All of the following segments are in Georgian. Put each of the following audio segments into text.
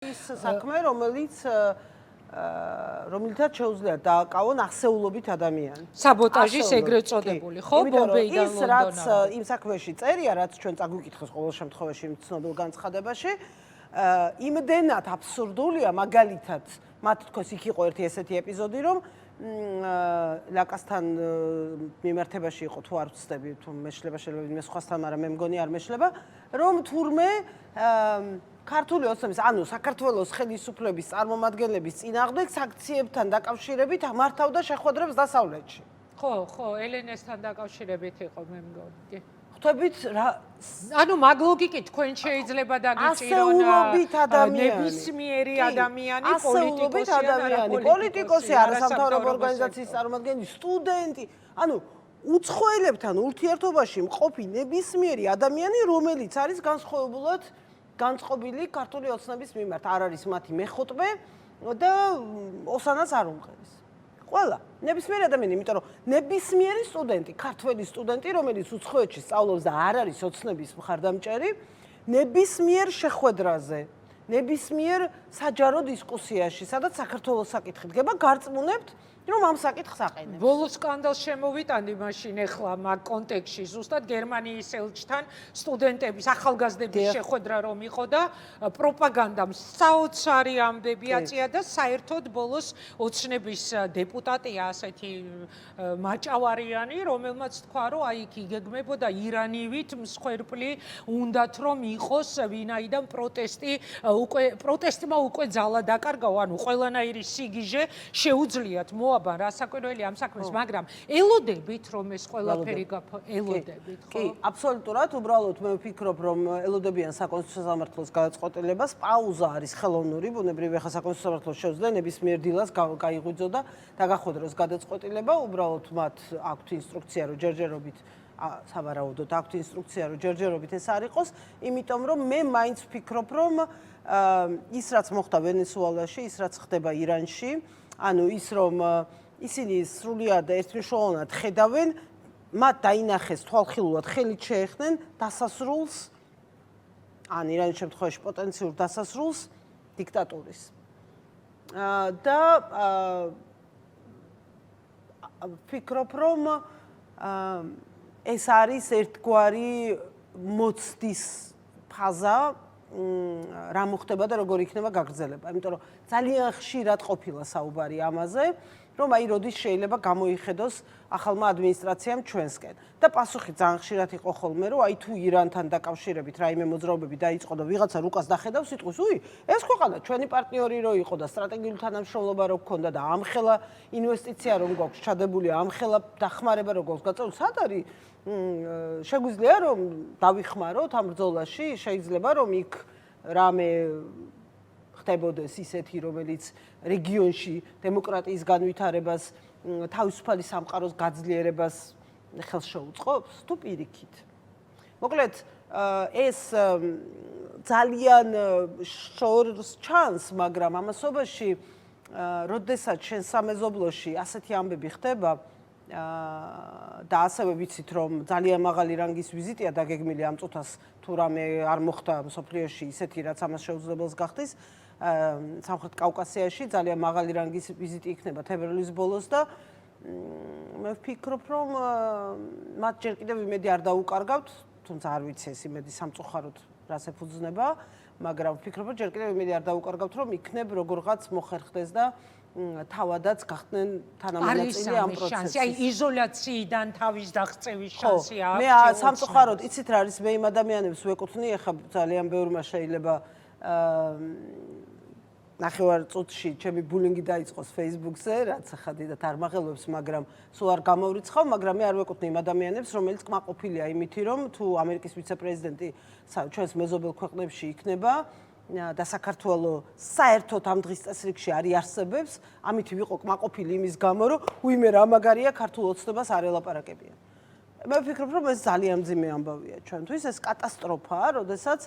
ის საქმე, რომელიცაც შეუძლია დააკავონ ასეულობით ადამიანი. საბოტაჟის ეგრეთ წოდებული, ხო? ბომბეიდან ის რაც იმ საქმეში წერია, რაც ჩვენ წაგვიკითხეს ყოველ შემთხვევაში იმ ცნობილ განცხადებაში, იმდენად აბსურდულია, მაგალითად, მათ თქოს იქ იყო ერთი ესეთი ეპიზოდი, რომ ლაკასთან მიმართებაში იყო თუ არ ვცდები, თუ მეშლება შეიძლება ვინმე სხვასთან, მაგრამ მე მგონი არ მეშლება, რომ თურმე ქართული ოცნების, ანუ საქართველოს ხელისუფლების წარმომადგენლების წინააღმდეგ საქციებთან დაკავშირებით მართავდა შეხვედრებს დასავლეთში. ხო, ელენესთან დაკავშირებით იყო, მე მგონი. ხვდებით რა? ანუ მაგ ლოგიკით თქვენ შეიძლება დაგიჭირონ ნებისმიერი ადამიანი, პოლიტიკოსი, არასამთავრობო ორგანიზაციის წარმომადგენელი, სტუდენტი, ანუ უცხოელებთან ურთიერთობაში მყოფი ნებისმიერი ადამიანი, რომელიც არის განსხვავებულად განწყობილი ქართული ოცნების მიმართ, არ არის მათი მეხოტბე და ოსანას არ უმღერის. ყველა ნებისმიერი ადამიანი, იმიტომ რომ ნებისმიერი სტუდენტი, ქართველი სტუდენტი, რომელიც უცხოეთში სწავლობს და არ არის ოცნების მხარდამჭერი, ნებისმიერ შეხვედრაზე, ნებისმიერ საჯარო დისკუსიაში, სადაც საქართველოს საკითხი დგება, გარწმუნებთ, რომ ამ საკითხს აყენებს. ბოლო სკანდალს შემოვიტანდი მაშინ ახლა მაგ კონტექსტში, ზუსტად გერმანიის ელჩთან სტუდენტების ახალგაზრდების შეხვედრა რომ იყო და პროპაგანდამ საოცარი ამბები აწია და საერთოდ ბოლოს ოცნების დეპუტატია ასეთი მაჭავარიანი, რომელმაც თქვა, რომ აი იქ იგეგმებოდა ირანივით მსხვერპლი უნდათ რომ იყოს ვინაიდან პროტესტმა უკვე ძალა დაკარგაო, ანუ ყველანაირი სიგიჟე შეუძლიათ მოაბან რასაკვირველი ამ საქმეს, მაგრამ ელოდებით რომ ეს ყველაფერი ელოდებით, ხო? კი, აბსოლუტურად, უბრალოდ მე ვფიქრობ, რომ ელოდებიან საკონსტიტუციო სამართლოს გადაწყვეტილებას, პაუზა არის ხელოვნური, ბუნებრივია ხა საკონსტიტუციო სამართლოს შეუძლია ნებისმიერ დილას გაიღვიძო და დაგახვედროს გადაწყვეტილება, უბრალოდ მათ აქვთ ინსტრუქცია, რომ ჯერჯერობით სავარაუდოდ აქვთ ინსტრუქცია, რომ ჯერჯერობით ეს არ იყოს, იმიტომ რომ მე მაინც ვფიქრობ, რომ ის რაც მოხდა ვენესუელაში, ის რაც ხდება ირანში, ანუ ის რომ ისინი სრულიად ერთმნიშვნელოვნად ხედავენ, მათ დაინახეს თვალხილულად ხელით შეეხნენ დასასრულს, ან ირანის შემთხვევაში პოტენციურ დასასრულს დიქტატურის. და ვფიქრობ, რომ ეს არის ერთგვარი მოცდის ფაზა, რა მოხდება და როგორ იქნება გაგრძელება. იმიტომ რომ ძალიან ხშირად ყოფილა საუბარი ამაზე, რომ აი როდის შეიძლება გამოიხედოს ახალმა ადმინისტრაციამ ჩვენსკენ. და პასუხი ძალიან ხშირად იყო ხოლმე, რომ აი თუ ირანთან დაკავშირებით რაიმე მოძრაობები დაიწყო და ვიღაცა რუკას დახედავს, სიტყვის, ეს ქვეყანა ჩვენი პარტნიორი რო იყო და სტრატეგიული თანამშრომლობა რო გქონდა და ამხელა ინვესტიცია რომ გვაქვს ჩადებული, ამხელა დახმარება რო გვაქვს გაწეული, სად არის შეგვიძლია რომ დავიხმაროთ ამ ბრძოლაში, შეიძლება რომ იქ რამე ხდებოდეს ისეთი, რომელიც რეგიონში დემოკრატიის განვითარებას, თავისუფალი სამყაროს გაძლიერებას ხელს შეუწყობს, თუ პირიქით. მოკლედ, ეს ძალიან შორს ჩანს, მაგრამ ამასობაში, როდესაც შენ სამეზობლოში ასეთი ამბები ხდება, და ასევე ვიცით, რომ ძალიან მაღალი რანგის ვიზიტია დაგეგმილი ამ წუთას, თუ რამე არ მოხდა მსოფლიოში ისეთი, რაც ამას შეუძლებელს გახდის, სამხრეთ კავკასიაში ძალიან მაღალი რანგის ვიზიტი იქნება თებერვლის ბოლოს და მე ვფიქრობ, რომ მათ ჯერ კიდევ იმედი არ დაუკარგავთ, თუმცა არ ვიცი ეს იმედი სამწუხაროდ რას ეფუძნება, მაგრამ ვფიქრობ, რომ ჯერ კიდევ იმედი არ დაუკარგავთ, რომ იქნებ როგორღაც მოხერხდეს და თავადაც გახდნენ თანამონაწილე ამ პროცესში. აი იზოლაციიდან თავის დაღწევის შანსი აქვს. მე სამწუხაროდ იცით რა არის, მე იმ ადამიანებს ვეკუთვნი, ეხლა ძალიან ბევრმა შეიძლება ნახევარ წუთში ჩემი ბულინგი დაიწყოს Facebook-ზე, რაც ახლა დიდად არ მაღელვებს, მაგრამ სულ არ გამოვრიცხავ, მაგრამ მე არ ვეკუთვნი იმ ადამიანებს, რომელიც კმაყოფილია იმითი, რომ თუ ამერიკის ვიცე-პრეზიდენტი ჩვენს მეზობელ ქვეყნებში იქნება და საქართველოს საერთოდ ამ დღის წესრიგში არ იარსებებს, ამით ვიყო კმაყოფილი იმის გამო, რომ უიმე რა მაგარია ქართულ ოცნებას არ ელაპარაკებიან. მე ვფიქრობ, რომ ეს ძალიან მძიმე ამბავია ჩვენთვის, ეს კატასტროფაა, როდესაც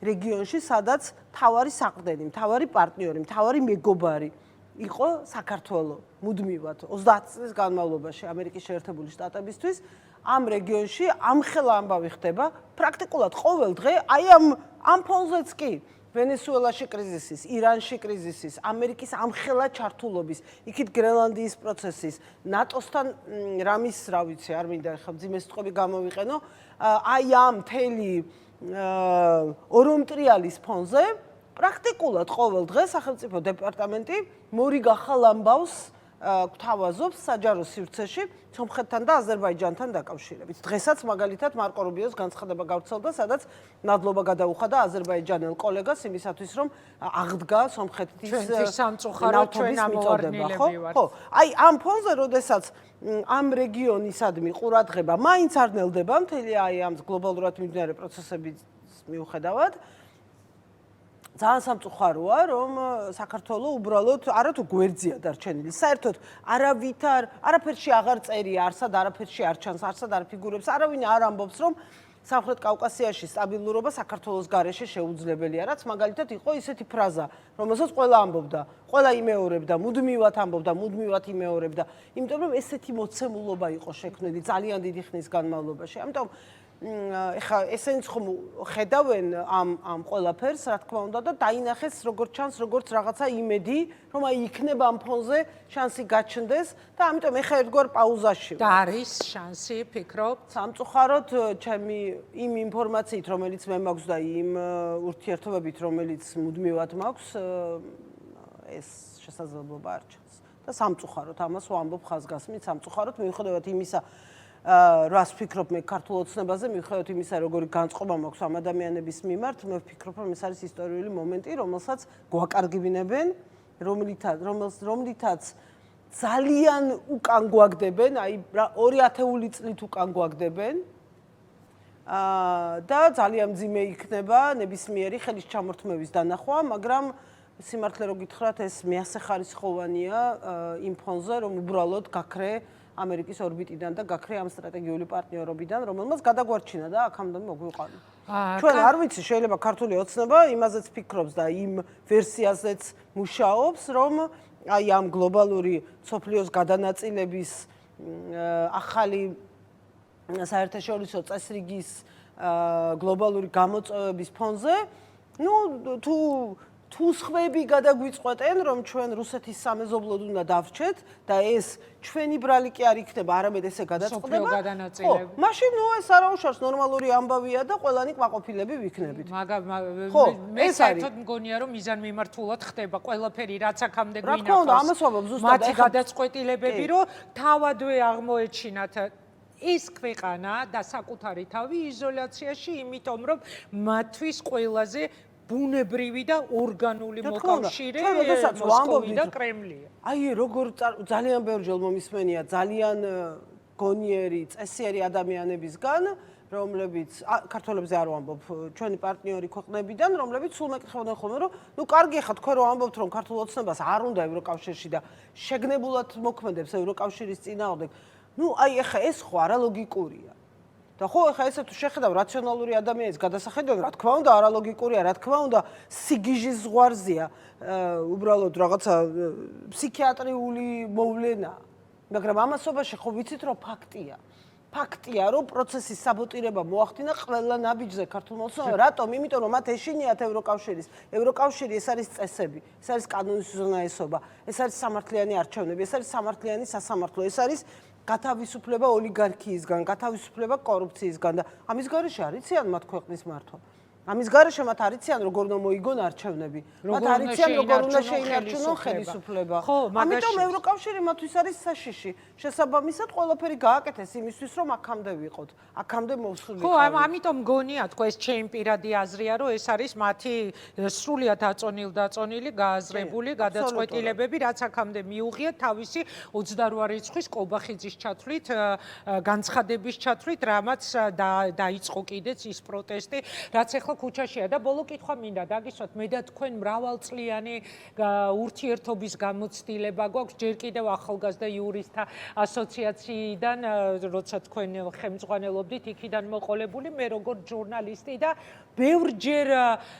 რეგიონში, სადაც თავარი საყრდენი, თავარი პარტნიორი, თავარი მეგობარი იყო საქართველოს მუდმივად 30 წლის განმავლობაში ამერიკის შეერთებული შტატებისთვის, ამ რეგიონში ამხელა ამბავი ხდება, პრაქტიკულად ყოველ დღე, აი ამ ფონზეც კი ვენესუელაში კრიზისის, ირანში კრიზისის, ამერიკის ამხელა ჩართულობის, იქით გრენლანდიის პროცესის, ნატოსთან რამის, რა ვიცი, არ მინდა ხა მძიმე სიტყვები გამოვიყენო, აი ამ მთელი ორომტრიალის ფონზე პრაქტიკულად ყოველ დღეს სახელმწიფო დეპარტამენტი მორიგ ახალ ამბავს გვთავაზობს საჯარო სივრცეში სომხეთთან და აზერბაიჯანთან დაკავშირებით. დღესაც მაგალითად მარკო რუბიოს განცხადება გავრცელდა, სადაც მადლობა გადაუხადა აზერბაიჯანელ კოლეგას იმისათვის, რომ აღდგა სომხეთის სამწუხაროდ ჩვენ ამოვარდნილები ვართ. ხო, აი ამ ფონზე, როდესაც ამ რეგიონისადმი ყურადღება მაინც არ ნელდება მთელი აი ამ გლობალურად მიმდინარე პროცესების მიუხედავად, ძალიან სამწუხაროა, რომ საქართველოს უბრალოდ არათუ გვერდზია დარჩენილი. საერთოდ არაფერში აღარ წერია, არსად არაფერში არ ჩანს, არსად არ ფიგურებს, არავინ არ ამბობს, რომ სამხრეთ კავკასიაში სტაბილურობა საქართველოს გარეშე შეუძლებელია, რაც მაგალითად იყო ისეთი ფრაზა, რომელსაც ყველა ამბობდა, ყველა იმეორებდა, მუდმივად ამბობდა, მუდმივად იმეორებდა, იმიტომ რომ ესეთი მოცემულობა იყო შექმნილი ძალიან დიდი ხნის განმავლობაში. ამიტომ ეხა ესენიც ხომ ხედავენ ამ ყველაფერს, რა თქმა უნდა და დაინახეს როგორც ჩანს, როგორც რაღაცა იმედი, რომ აი იქნება ამ ფონზე შანსი გაჩნდეს და ამიტომ ეხა ერთგვარ პაუზაში. და არის შანსი, ფიქრობ? სამწუხაროდ ჩემი იმ ინფორმაციით, რომელიც მე მაქვს და იმ ურთიერთობებით, რომელიც მუდმივად მაქვს, ეს შესაძლებლობა არ ჩანს. და სამწუხაროდ ამას ვამბობ ხაზგასმით, სამწუხაროდ მიუხედავად იმისა რას ვფიქრობ მე ქართულ ოცნებაზე, მიუხედავად იმისა, როგორი განწყობა მაქვს ამ ადამიანების მიმართ, მე ვფიქრობ, რომ ეს არის ისტორიული მომენტი, რომელსაც გვაკარგებინებენ, რომლითაც ძალიან უკან გვაგდებენ, აი 2000 წლით უკან გვაგდებენ. და ძალიან მძიმე იქნება ნებისმიერი ხელის ჩამორთმევის დანახვა, მაგრამ სიმართლე რო გითხრათ, ეს მეასეხარისხოვანია იმ ფონზე, რომ უბრალოდ გაქრე ამერიკის ორბიტიდან და გაქრე ამ სტრატეგიული პარტნიორობიდან, რომელმაც გადაგვარჩინა და აქამდე მოგვიყარა. ჩვენ არ ვიცი, შეიძლება ქართული ოცნება იმაზეც ფიქრობს და იმ ვერსიაზეც მუშაობს, რომ აი ამ გლობალური სოფლიოს გადანაწილების ახალი საერთაშორისო წესრიგის გლობალური გამოწვევების ფონზე, თუ სხვები გადაგვიწყვეტენ, რომ ჩვენ რუსეთის სამეზობლოდ უნდა დავრჩეთ და ეს ჩვენი ბრალი კი არ იქნება, არამედ ესე გადაწყდება. ხო, მაშინ ეს არაუშავს ნორმალური ამბავია და ყველანი კმაყოფილები ვიქნებით. მე საერთოდ მგონია, რომ მიზანმიმართულად ხდება ყველაფერი, რაც აქამდე რა თქმა უნდა, ამას ვამბობ ზუსტად. მათი გადაწყვეტილებები, რომ თავადვე აღმოეჩინათ ის ქვეყანა და საკუთარი თავი იზოლაციაში, იმიტომ რომ მათთვის ყველაზე ბუნებრივი და ორგანული მოკავშირე მოსკოვი და კრემლია. აი როგორ ძალიან ბევრჯერ მომისმენია ძალიან გონიერი, წესიერი ადამიანებისგან, რომლებიც ქართველებზე არ ვამბობ, ჩვენი პარტნიორი ქვეყნებიდან, რომლებიც სულ მეკითხებოდნენ ხოლმე, რომ კარგი ხა თქვენ რომ ამბობთ, რომ ქართულ ოცნებას არ უნდა ევროკავშირში და შეგნებულად მოქმედებს ევროკავშირის წინააღმდეგ. აი ეხა ეს ხო არალოგიკურია. და ხო ეხა ესე თუ შეხედავ რაციონალური ადამიანის გადასახედვები, რა თქმა უნდა არალოგიკურია, რა თქმა უნდა სიგიჟის ზღვარზია, უბრალოდ რაღაცა ფსიქიატრიული მოვლენა. მაგრამ ამასობაში ხო ვიცით რომ ფაქტია. ფაქტია რომ პროცესის საბოტირება მოახდინა ყველა ნაბიჯზე ქართულმა ოცნებამ. რატომ? იმიტომ რომ მათ ეშინიათ ევროკავშირის. ევროკავშირი ეს არის წესები, ეს არის კანონის უზენაესობა, ეს არის სამართლიანი არჩევნები, ეს არის სამართლიანი სასამართლო, ეს არის გათავისუფლება ოლიგარქიისგან, გათავისუფლება კორუფციისგან და ამის გარეშე არიციან მათ ქვეყნის მართვა. ამის გარეშე მათ არიციან როგორ უნდა მოიგონ არჩევნები. მათ არიციან როგორ უნდა შეინარჩუნონ ხელისუფლება. ამიტომ ევროკავშირი მათთვის არის საშიში. შესაბამისად ყველაფერი გააკეთეს იმისთვის რომ აქამდე ვიყოთ. აქამდე მოვსულიყავით. ხო, ამიტომ მგონია თქო ეს ჩემი პირადი აზრია რომ ეს არის მათი სრულიად აწონილი, გააზრებული გადაწყვეტილებები, რაც აქამდე მიუღია თავისი 28 რიცხვის კობახიძის ჩათვლით, განცხადების ჩათვლით, რამაც დაიწყო კიდეც ის პროტესტი, რაც ახლა ქუჩაშია და ბოლო კითხვა მინდა დაგისვათ მე და თქვენ მრავალწლიანი ურთიერთობის გამოცდილება გვაქვს ჯერ კიდევ ახალგაზრდა იურისტთა ასოციაციიდან როცა თქვენ ხელმძღვანელობდით იქიდან მოყოლებული მე როგორც ჟურნალისტი და ბევრჯერ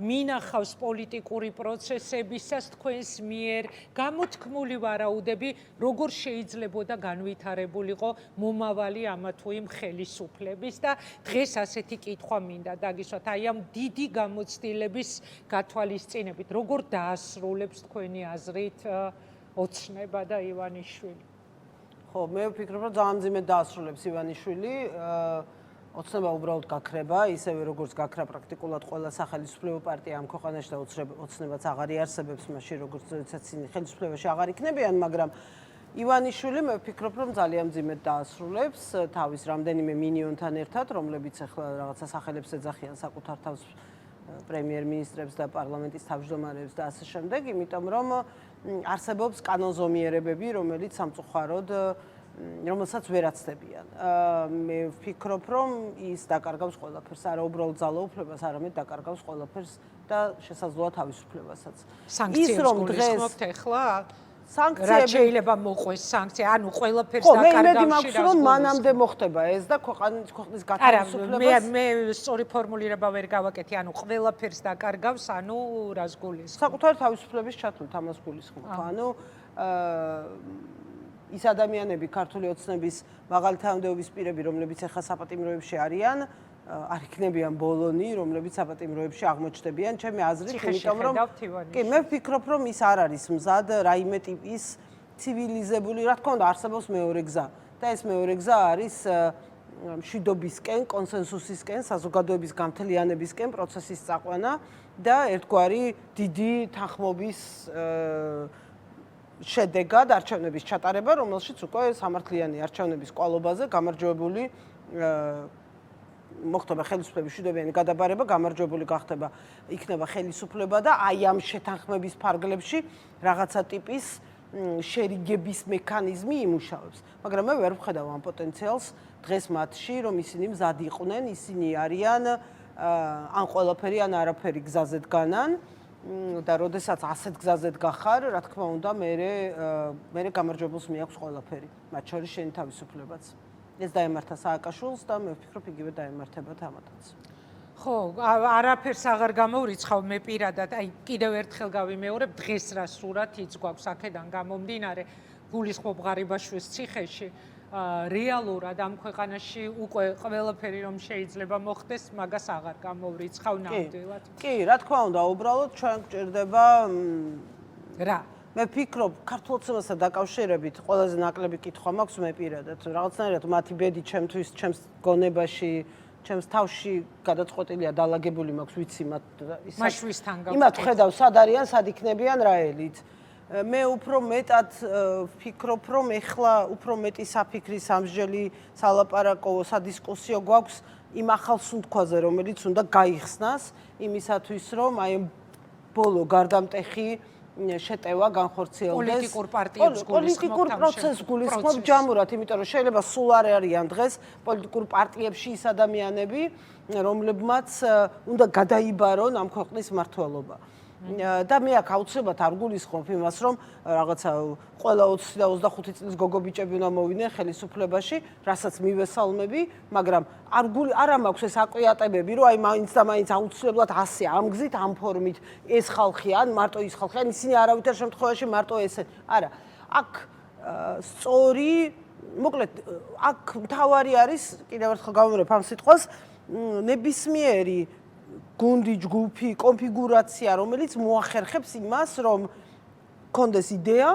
მინახავს პოლიტიკური პროცესებისას თქვენს მიერ გამოთქმული ვარაუდები, როგორ შეიძლებოდა განვითარებულიყო მომავალი ამა თუ იმ ხელისუფლების და დღეს ასეთი კითხვა მინდა დაგისვათ, აი ამ დიდი გამოცდილების გათვალისწინებით, როგორ დაასრულებს თქვენი აზრით ოცნება და ივანიშვილი? ხო, მე ვფიქრობ, რომ ძალიან მძიმედ დაასრულებს ივანიშვილი. ოცნება უბრალოდ გაქრება, ისევე როგორც გაქრა პრაქტიკულად ყველა სახელისუფლებო პარტია ამ ქვეყანაში და ოცნებაც აღარ იარსებებს მაშინ, როგორც ხელისუფლებაში აღარ იქნებიან, მაგრამ ივანიშვილი მე ვფიქრობ, რომ ძალიან მძიმედ დაასრულებს თავის რამდენიმე მინიონთან ერთად, რომლებიც ახლა რაღაცა სახელებს ეძახიან საკუთარ თავს პრემიერ-მინისტრებს და პარლამენტის თავმჯდომარეებს და ასე შემდეგ, იმიტომ რომ არსებობს კანონზომიერებები, რომელიც სამწუხაროდ რომელსაც ვერ აცდებიან. მე ვფიქრობ, რომ ის დაკარგავს ყველაფერს, არა უბრალოდ ძალაუფლებას, არამედ დაკარგავს ყველაფერს და შესაძლოა თავისუფლებასაც. სანქციებს გულისხმობთ ახლა? სანქციები რა შეიძლება მოყვეს სანქცია? ანუ ყველაფერს ხო, მე იმედი დაკარგავს მაქვს, რომ მანამდე მოხდება ეს და ქვეყნის გათავისუფლებას. მე სწორი ფორმულირება ვერ გავაკეთე, ანუ ყველაფერს დაკარგავს, ანუ რას გულისხმობთ? საკუთარი თავისუფლების ჩათვლით ამას გულისხმობ. ანუ ის ადამიანები ქართული ოცნების მაღალი თანამდებობის პირები, რომლებიც ახლა საპატიმროებში არიან, არ იქნებიან ბოლონი, რომლებიც საპატიმროებში აღმოჩნდებიან, ჩემი აზრით, იმიტომ რომ კი, მე ვფიქრობ, რომ ის არ არის მზად რაიმე ტიპის ცივილიზებული, რა თქმა უნდა, არსებობს მეორე გზა და ეს მეორე გზა არის მშვიდობისკენ, კონსენსუსისკენ, საზოგადოების გამთლიანებისკენ პროცესის წაყვანა და ერთგვარი დიდი თანხმობის შედეგად არჩევნების ჩატარება, რომელშიც უკვე სამართლიანი არჩევნების კვალობაზე გამარჯვებული მოხდება ხელისუფლების მშვიდობიანი გადაბარება, გამარჯვებული გახდება იქნება ხელისუფლება და აი ამ შეთანხმების ფარგლებში რაღაცა ტიპის შერიგების მექანიზმი იმუშავებს. მაგრამ მე ვერ ვხედავ ამ პოტენციალს დღეს მათში, რომ ისინი მზად იყვნენ, ისინი არიან ან ყველაფერი ან არაფერი გზაზე დგანან. და როდესაც ასეთ გზაზე დგახარ, რა თქმა უნდა, მე გამარჯვებულს მიაქვს ყველაფერი, მათ შორის შენი თავისუფლებაც. ეს დაემართა სააკაშვილს და მე ვფიქრობ, იგივე დაემართება თამათაც. ხო, არაფერს აღარ გამოვრიცხავ მე პირადად, აი კიდევ ერთხელ გავიმეორებ, დღეს რა სურათიც გვაქვს აქედან გამომდინარე, გულისხმობ ღარიბაშვილის ციხეში. რეალურად ამ ქვეყანაში უკვე ყველაფერი რომ შეიძლება მოხდეს, მაგას აღარ გამოვრიცხავ ნამდვილად. კი, რა თქმა უნდა, უბრალოდ ჩვენ გვჭირდება რა? მე ვფიქრობ, ქართულ ოცნებასთან დაკავშირებით ყველაზე ნაკლები კითხვა მაქვს მე პირადად. რაღაცნაირად მათი ბედი ჩემთვის, ჩემს გონებაში, ჩემს თავში გადაწყვეტილია, დალაგებული მაქვს, ვიცი მათ მაშვისთან გავხდეთ. იმათ ხედავ, სად არიან, სად იქნებიან, რა ელით. მე უფრო მეტად ვფიქრობ, რომ ეხლა უფრო მეტი საფიქრი, სამსჯელი, სალაპარაკო, სადისკუსიო გვაქვს იმ ახალ სუნთქვაზე, რომელიც უნდა გაიხსნას იმისათვის, რომ აი ბოლო გარდამტეხი შეტევა განხორციელდეს პოლიტიკურ პროცესს გულისხმობ ჯამურად, იმიტომ რომ შეიძლება სულ არ არიან დღეს პოლიტიკურ პარტიებში ის ადამიანები, რომლებმაც უნდა გადაიბარონ ამ ქვეყნის მმართველობა. და მე აქ აუცილებლად არ გულისხმობ იმას, რომ რაღაცა ყველა 20 და 25 წლის გოგო ბიჭები უნდა მოვიდნენ ხელისუფლებაში, რასაც მივესალმები, მაგრამ არა მაქვს ეს აკვიატებები, რომ აი მაინც და მაინც აუცილებლად ასე ამ გზით, ამ ფორმით ეს ხალხი ან მარტო ის ხალხი, ან ისინი არავითარ შემთხვევაში მარტო ესე. არა, აქ სწორი, მოკლედ, აქ მთავარი არის, კიდევ ერთხელ გავიმეორებ ამ სიტყვას, ნებისმიერი გუნდი, ჯგუფი, კონფიგურაცია, რომელიც მოახერხებს იმას, რომ კონდეს იდეა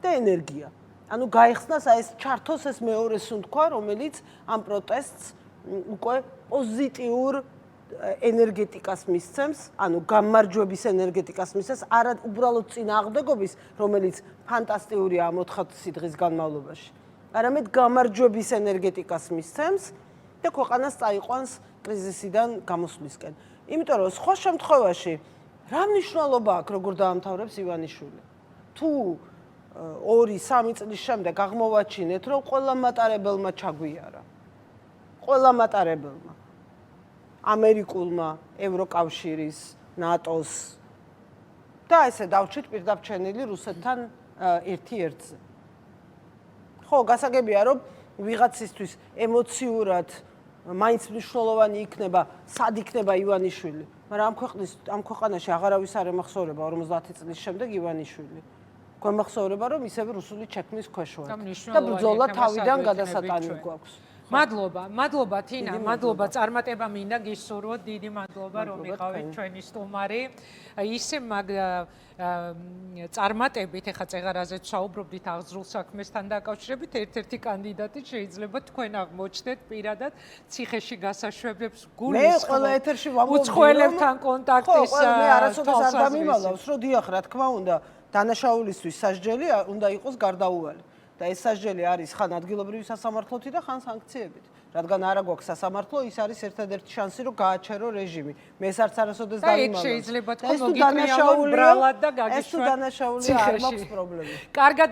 და ენერგია. ანუ გაიხსნას ეს ჩართოს ეს მეორე სუნთქვა, რომელიც ამ პროტესტს უკვე პოზიტიურ ენერგეტიკას მისცემს, ანუ გამარჯვების ენერგეტიკას მისცემს, არა უბრალოდ წინააღმდეგობის, რომელიც ფანტასტიურია ამ 4 დღის განმავლობაში. არამედ გამარჯვების ენერგეტიკას მისცემს და ქვეყანას წაიყვანს კრიზისიდან გამოსვლისკენ. იმიტომ რომ სხვა შემთხვევაში რა მნიშვნელობა აქვს როგორ დაამთავრებს ივანიშვილი? თუ 2-3 წლის შემდეგ აღმოვაჩინეთ, რომ ყველა მატარებელმა ჩაგვიარა. ყველა მატარებელმა. ამერიკულმა, ევროკავშირის, ნატოს და ესე დავჭით პირდაპირ რუსეთთან ერთი-ერთზე. ხო, გასაგებია, რომ ვიღაცისთვის ემოციურად მაინც მნიშვნელოვანი იქნება, სად იქნება ივანიშვილი. მაგრამ ამ ქვეყანაში აღარავის არ ემახსოვრება 50 წლის შემდეგ ივანიშვილი. გვემახსოვრება, რომ ისევ რუსული ჩექმის ქვეშ ვართ. და ბრძოლა თავიდან გადასატანი გვაქვს. მადლობა თინა, მადლობა წარმატება მინდა გისურვოთ, დიდი მადლობა რომ იყავით ჩვენი სტუმარი. ისე წარმატებით ეხა წეღარაზეც საუბრობდით აღზრულ საქმესთან დაკავშირებით, ერთ-ერთი კანდიდატი შეიძლება თქვენ აღმოჩნდეთ პირადად ციხეში გასაშვებებს გულის უცხოელებთან კონტაქტის მე არასოდეს არ დამიმალავს, რომ დიახ, რა თქმა უნდა, დანაშაულისთვის სასჯელი უნდა იყოს გარდაუვალი. და ეს სასჯელი არის ხან ადგილობრივი სასამართლოთი და ხან სანქციებით. რადგან არა გვაქვს სასამართლო, ის არის ერთადერთი შანსი, რომ გააჩერო რეჟიმი. მე ეს არც არასოდეს დამიმალავს. და ეს შეიძლება თქვენ მოგიტყვიალო ბრალად და გაგიშვათ. ეს თუ დანაშაულია, არ მაქვს პრობლემა. კარგად